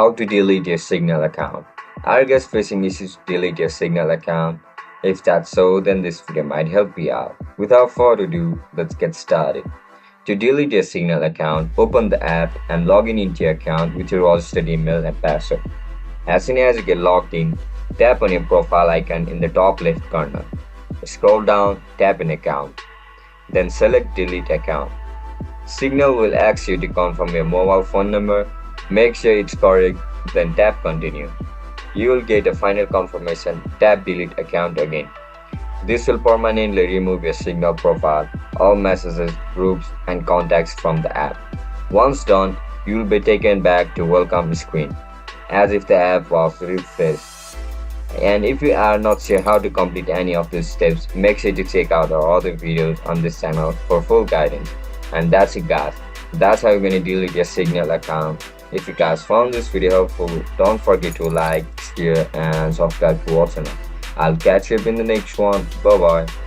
How to delete your Signal account. Are you guys facing issues to delete your Signal account? If that's so, then this video might help you out. Without further ado, let's get started. To delete your Signal account, open the app and log in into your account with your registered email and password. As soon as you get logged in, tap on your profile icon in the top left corner. Scroll down, tap in account. Then select delete account. Signal will ask you to confirm your mobile phone number. Make sure it's correct, then tap continue. You will get a final confirmation, tap delete account again. This will permanently remove your Signal profile, all messages, groups and contacts from the app. Once done, you will be taken back to welcome screen, as if the app was refreshed. And if you are not sure how to complete any of these steps, make sure to check out our other videos on this channel for full guidance. And that's it guys, that's how you're going to delete your Signal account. If you guys found this video helpful, don't forget to like, share and subscribe to our channel. I'll catch you up in the next one. Bye bye.